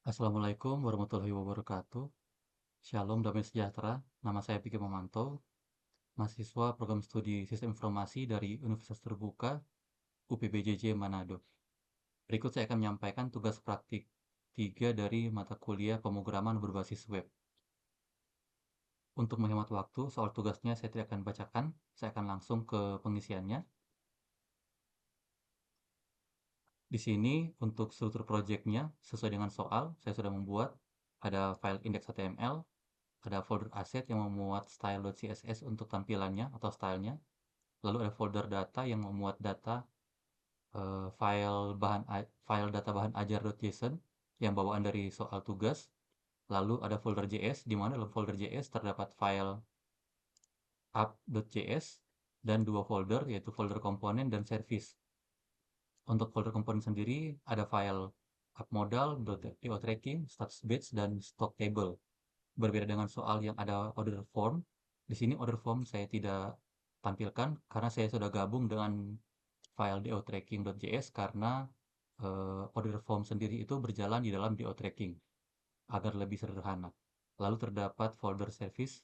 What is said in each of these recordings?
Assalamualaikum warahmatullahi wabarakatuh. Shalom, damai sejahtera. Nama saya Piki Mamanto, mahasiswa program studi Sistem Informasi dari Universitas Terbuka UPBJJ Manado. Berikut saya akan menyampaikan tugas praktik 3 dari mata kuliah pemrograman berbasis web. Untuk menghemat waktu, soal tugasnya saya tidak akan bacakan, saya akan langsung ke pengisiannya. Di sini untuk struktur projectnya sesuai dengan soal, saya sudah membuat ada file index.html, ada folder aset yang memuat style.css untuk tampilannya atau stylenya, lalu ada folder data yang memuat data file data bahan ajar.json yang bawaan dari soal tugas, lalu ada folder JS di mana dalam folder JS terdapat file app.js dan dua folder yaitu folder komponen dan service. Untuk folder komponen sendiri ada file app modal, tracking, status batch, dan stock table. Berbeda dengan soal yang ada order form, di sini order form saya tidak tampilkan karena saya sudah gabung dengan file dotracking.js karena order form sendiri itu berjalan di dalam dotracking agar lebih sederhana. Lalu terdapat folder service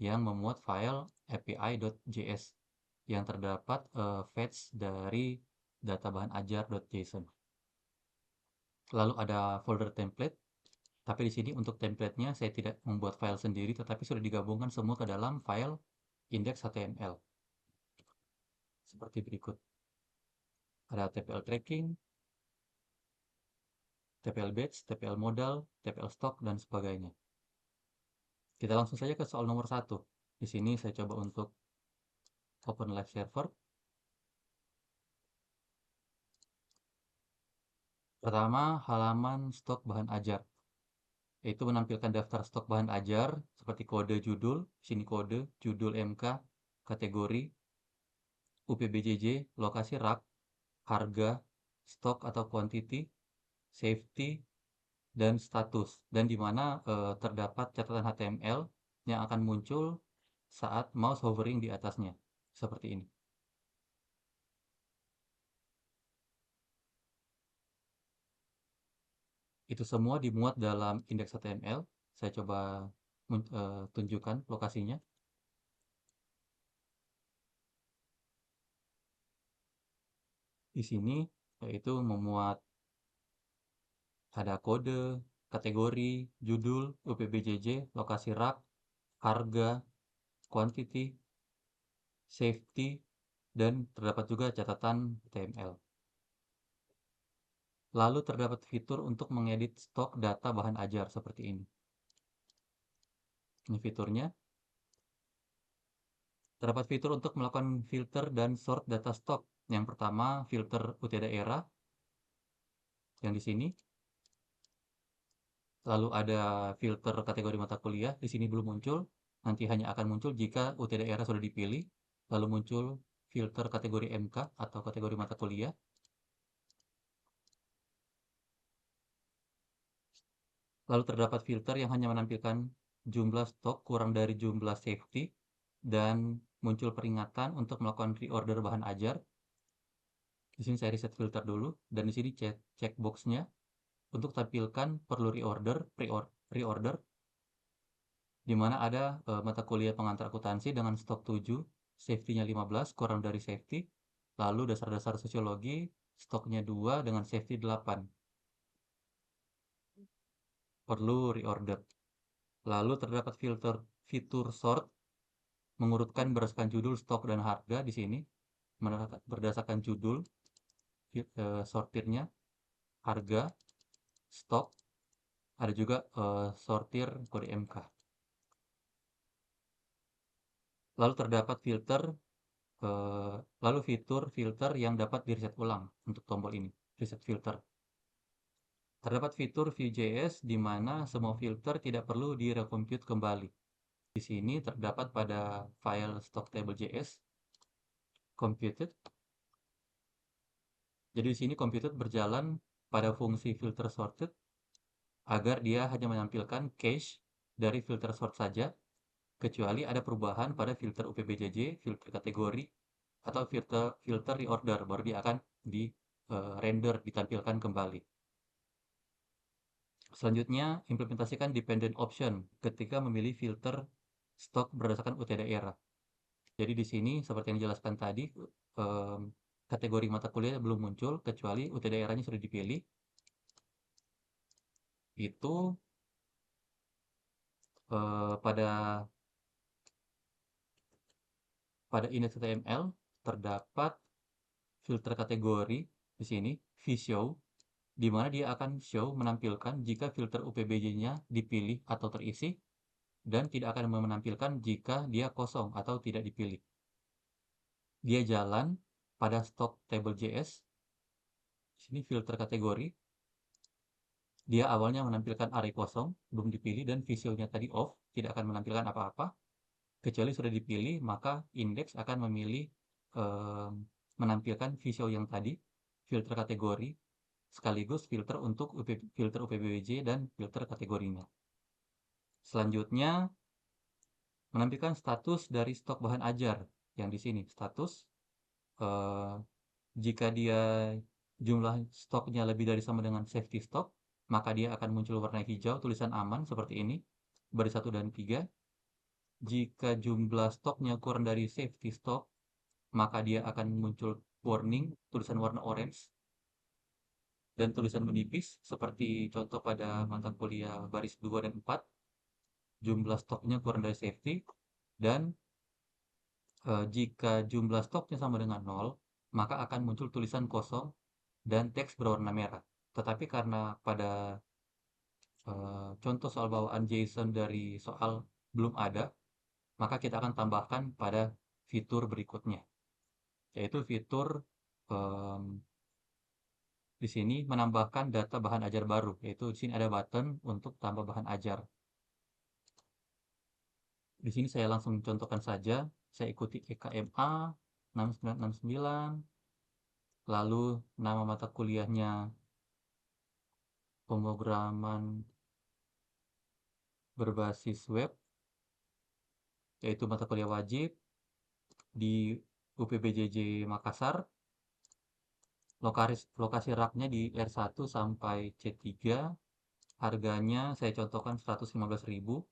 yang memuat file api.js yang terdapat fetch dari data bahan ajar.json. Lalu ada folder template, tapi di sini untuk template-nya saya tidak membuat file sendiri, tetapi sudah digabungkan semua ke dalam file index.html. Seperti berikut. Ada TPL tracking, TPL batch, TPL modal, TPL stock, dan sebagainya. Kita langsung saja ke soal nomor 1. Di sini saya coba untuk open live server. Pertama, halaman stok bahan ajar. Yaitu menampilkan daftar stok bahan ajar seperti kode judul, sini kode, judul MK, kategori, UPBJJ, lokasi rak, harga, stok atau quantity, safety, dan status. Dan di mana terdapat catatan HTML yang akan muncul saat mouse hovering di atasnya. Seperti ini. Itu semua dimuat dalam index HTML. Saya coba tunjukkan lokasinya. Di sini yaitu memuat ada kode, kategori, judul, UPBJJ, lokasi rak, harga, quantity, safety, dan terdapat juga catatan HTML. Lalu terdapat fitur untuk mengedit stok data bahan ajar seperti ini. Ini fiturnya. Terdapat fitur untuk melakukan filter dan sort data stok. Yang pertama, filter UT daerah yang di sini. Lalu ada filter kategori mata kuliah, di sini belum muncul. Nanti hanya akan muncul jika UT daerah sudah dipilih. Lalu muncul filter kategori MK atau kategori mata kuliah. Lalu terdapat filter yang hanya menampilkan jumlah stok kurang dari jumlah safety dan muncul peringatan untuk melakukan reorder bahan ajar. Di sini saya reset filter dulu dan di sini checkboxnya untuk tampilkan perlu reorder di mana ada mata kuliah pengantar akuntansi dengan stok 7, safety-nya 15 kurang dari safety, lalu dasar-dasar sosiologi stoknya 2 dengan safety 8. Perlu reorder. Lalu terdapat fitur sort mengurutkan berdasarkan judul, stok, dan harga di sini. Berdasarkan judul, sortirnya, harga, stok, ada juga sortir kode MK. Lalu terdapat lalu fitur filter yang dapat di-reset ulang untuk tombol ini, reset filter. Terdapat fitur Vue.js di mana semua filter tidak perlu direcompute kembali. Di sini terdapat pada file stock.table.js computed. Jadi di sini computed berjalan pada fungsi filter sorted agar dia hanya menampilkan cache dari filter sort saja, kecuali ada perubahan pada filter UPBJJ, filter kategori, atau filter reorder, baru dia akan di render ditampilkan kembali. Selanjutnya, implementasikan dependent option ketika memilih filter stok berdasarkan UT daerah. Jadi di sini seperti yang dijelaskan tadi, kategori mata kuliah belum muncul kecuali UT daerahnya sudah dipilih. Itu pada init.html terdapat filter kategori di sini, vShow, di mana dia akan show menampilkan jika filter UPBJ-nya dipilih atau terisi, dan tidak akan menampilkan jika dia kosong atau tidak dipilih. Dia jalan pada stock table.js. Sini filter kategori. Dia awalnya menampilkan array kosong, belum dipilih, dan visualnya tadi off, tidak akan menampilkan apa-apa. Kecuali sudah dipilih, maka indeks akan memilih menampilkan visual yang tadi, filter kategori, sekaligus filter untuk filter UPBJ dan filter kategorinya. Selanjutnya, menampilkan status dari stok bahan ajar yang di sini. Status, jika dia jumlah stoknya lebih dari sama dengan safety stock, maka dia akan muncul warna hijau, tulisan aman seperti ini, baris 1 dan 3. Jika jumlah stoknya kurang dari safety stock, maka dia akan muncul warning, tulisan warna orange, dan tulisan menipis, seperti contoh pada mata kuliah baris 2 dan 4, jumlah stoknya kurang dari safety, dan jika jumlah stoknya sama dengan 0, maka akan muncul tulisan kosong dan teks berwarna merah. Tetapi karena pada contoh soal bawaan JSON dari soal belum ada, maka kita akan tambahkan pada fitur berikutnya, yaitu fitur di sini menambahkan data bahan ajar baru, yaitu di sini ada button untuk tambah bahan ajar. Di sini saya langsung contohkan saja, saya ikuti EKMA 6969, lalu nama mata kuliahnya pemrograman berbasis web, yaitu mata kuliah wajib di UPBJJ Makassar. Lokasi raknya di R1 sampai C3. Harganya saya contohkan 115.000.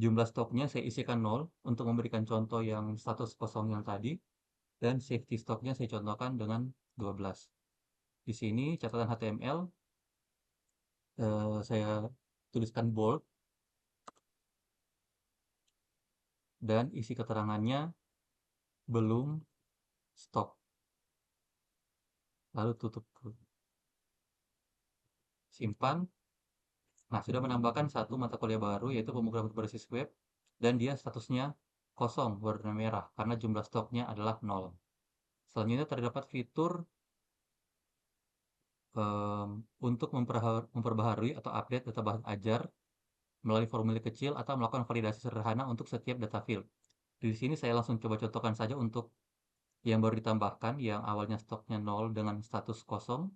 Jumlah stoknya saya isikan 0 untuk memberikan contoh yang status kosong yang tadi. Dan safety stoknya saya contohkan dengan 12. Di sini catatan HTML saya tuliskan bold. Dan isi keterangannya belum stok. Lalu tutup. Simpan. Nah, sudah menambahkan satu mata kuliah baru, yaitu pemrograman berbasis web, dan dia statusnya kosong, warna merah, karena jumlah stoknya adalah 0. Selanjutnya terdapat fitur untuk memperbaharui atau update data bahan ajar melalui formulir kecil atau melakukan validasi sederhana untuk setiap data field. Di sini saya langsung coba contohkan saja untuk yang baru ditambahkan, yang awalnya stoknya 0 dengan status kosong.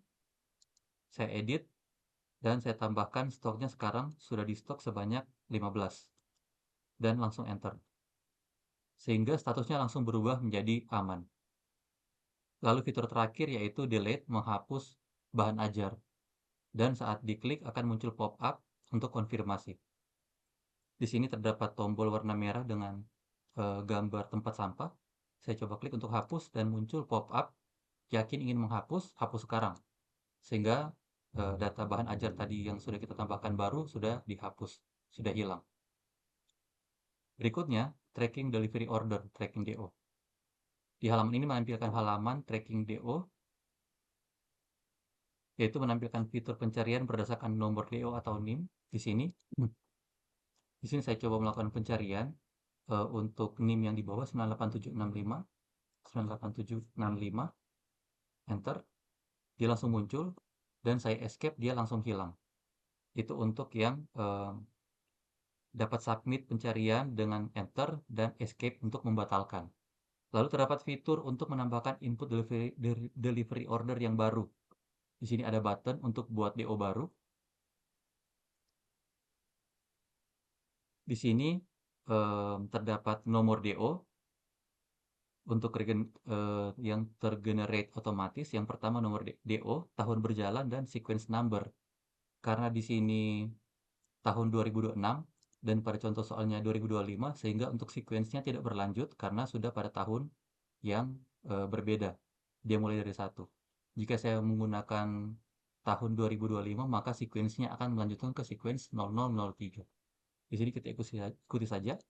Saya edit, dan saya tambahkan stoknya sekarang sudah di stok sebanyak 15. Dan langsung enter. Sehingga statusnya langsung berubah menjadi aman. Lalu fitur terakhir yaitu delete, menghapus bahan ajar. Dan saat diklik akan muncul pop-up untuk konfirmasi. Di sini terdapat tombol warna merah dengan gambar tempat sampah. Saya coba klik untuk hapus dan muncul pop-up, yakin ingin menghapus, hapus sekarang. Sehingga data bahan ajar tadi yang sudah kita tambahkan baru sudah dihapus, sudah hilang. Berikutnya, tracking delivery order, tracking DO. Di halaman ini menampilkan halaman tracking DO, yaitu menampilkan fitur pencarian berdasarkan nomor DO atau NIM. Di sini saya coba melakukan pencarian untuk NIM yang di bawah 98765, 98765, enter, dia langsung muncul, dan saya escape, dia langsung hilang. Itu untuk yang dapat submit pencarian dengan enter dan escape untuk membatalkan. Lalu terdapat fitur untuk menambahkan input delivery order yang baru. Di sini ada button untuk buat DO baru. Di sini terdapat nomor DO, Untuk yang tergenerate otomatis, yang pertama nomor DO, tahun berjalan, dan sequence number. Karena di sini tahun 2026 dan pada contoh soalnya 2025, sehingga untuk sequence-nya tidak berlanjut karena sudah pada tahun yang berbeda. Dia mulai dari satu. Jika saya menggunakan tahun 2025, maka sequence-nya akan melanjutkan ke sequence 0003. Di sini kita ikuti saja.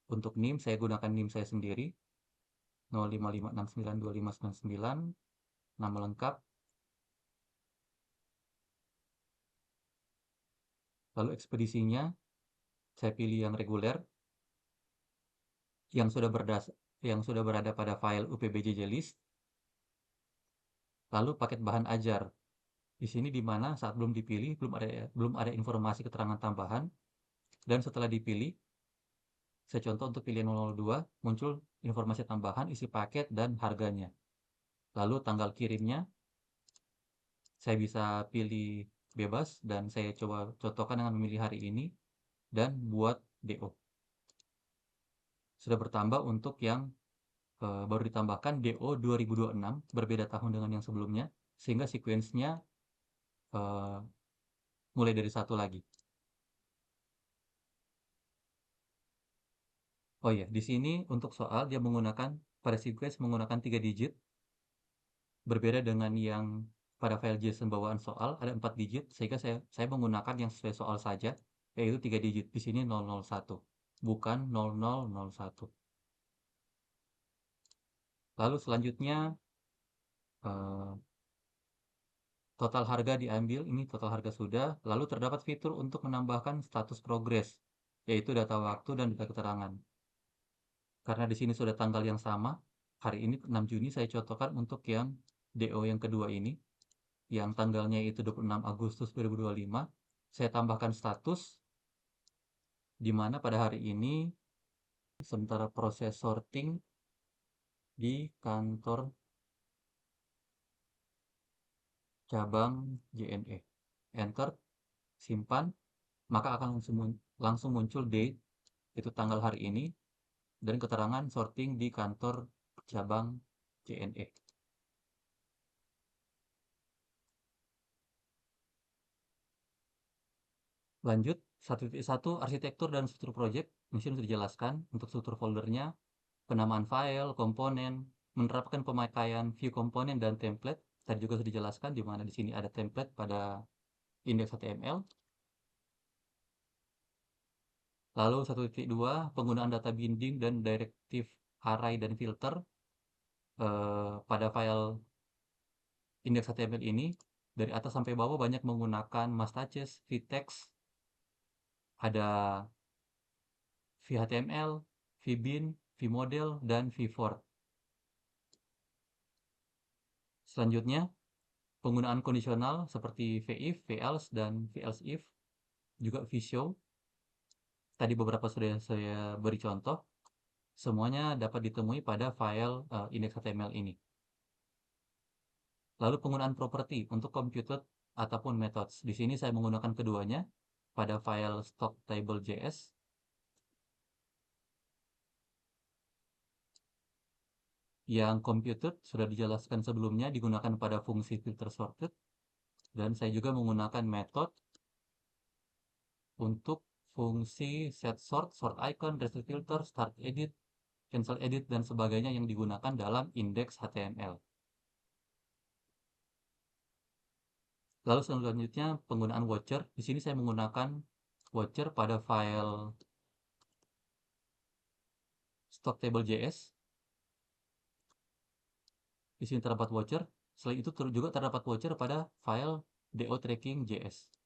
Untuk NIM, saya gunakan NIM saya sendiri, 055692599, nama lengkap, lalu ekspedisinya, saya pilih yang reguler, yang sudah berada pada file upbjj list, lalu paket bahan ajar. Di sini di mana saat belum dipilih belum ada informasi keterangan tambahan, dan setelah dipilih, saya contoh untuk pilihan 002, muncul informasi tambahan, isi paket, dan harganya. Lalu tanggal kirimnya, saya bisa pilih bebas, dan saya coba contohkan dengan memilih hari ini, dan buat DO. Sudah bertambah untuk yang baru ditambahkan DO 2026, berbeda tahun dengan yang sebelumnya, sehingga sequence-nya mulai dari satu lagi. Oh iya, di sini untuk soal dia menggunakan pada sequence menggunakan 3 digit, berbeda dengan yang pada file JSON bawaan soal ada 4 digit, sehingga saya menggunakan yang sesuai soal saja, yaitu 3 digit. Di sini 001, bukan 0001. Lalu selanjutnya total harga diambil, ini total harga sudah, lalu terdapat fitur untuk menambahkan status progres, yaitu data waktu dan data keterangan. Karena di sini sudah tanggal yang sama, hari ini 6 Juni saya contohkan untuk yang DO yang kedua ini, yang tanggalnya itu 26 Agustus 2025, saya tambahkan status, di mana pada hari ini sementara proses sorting di kantor cabang JNE. Enter, simpan, maka akan langsung muncul date, itu tanggal hari ini, dan keterangan sorting di kantor cabang JNE. Lanjut, 1.1 arsitektur dan struktur project. Di sini sudah dijelaskan untuk struktur foldernya, penamaan file, komponen, menerapkan pemakaian view komponen dan template. Tadi juga sudah dijelaskan di mana di sini ada template pada index HTML. Lalu 1.2 penggunaan data binding dan directive array dan filter pada file index HTML ini. Dari atas sampai bawah banyak menggunakan mustaches, vtext, ada vhtml, vbin, vmodel, dan vfort. Selanjutnya, penggunaan kondisional seperti vif, velse, dan velse-if, juga vshow. Tadi beberapa sudah saya beri contoh. Semuanya dapat ditemui pada file index.html ini. Lalu penggunaan properti untuk computed ataupun methods. Di sini saya menggunakan keduanya pada file stock table.js. Yang computed sudah dijelaskan sebelumnya digunakan pada fungsi filter sorted. Dan saya juga menggunakan method untuk fungsi set sort, sort icon, reset filter, start edit, cancel edit, dan sebagainya yang digunakan dalam index HTML. Lalu selanjutnya penggunaan watcher. Di sini saya menggunakan watcher pada file stock table.js. Di sini terdapat watcher. Selain itu juga terdapat watcher pada file do-tracking.js.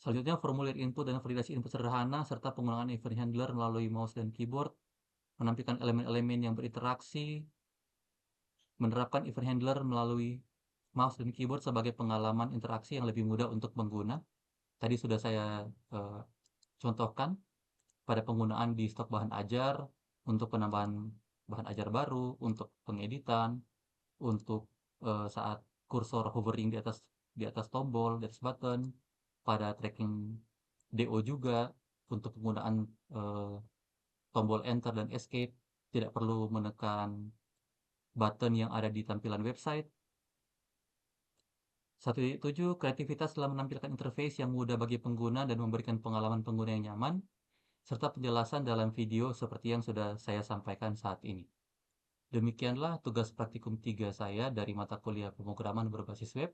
Selanjutnya formulir input dan validasi input sederhana serta penggunaan event handler melalui mouse dan keyboard, menampilkan elemen-elemen yang berinteraksi, menerapkan event handler melalui mouse dan keyboard sebagai pengalaman interaksi yang lebih mudah untuk pengguna. Tadi sudah saya contohkan pada penggunaan di stok bahan ajar, untuk penambahan bahan ajar baru, untuk pengeditan, untuk saat kursor hovering di atas tombol, di atas button, pada tracking DO juga untuk penggunaan tombol enter dan escape, tidak perlu menekan button yang ada di tampilan website. 1.7 kreativitas dalam menampilkan interface yang mudah bagi pengguna dan memberikan pengalaman pengguna yang nyaman, serta penjelasan dalam video seperti yang sudah saya sampaikan saat ini. Demikianlah tugas praktikum 3 saya dari mata kuliah pemrograman berbasis web.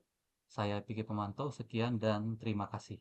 Saya Pikir Pemantau, sekian dan terima kasih.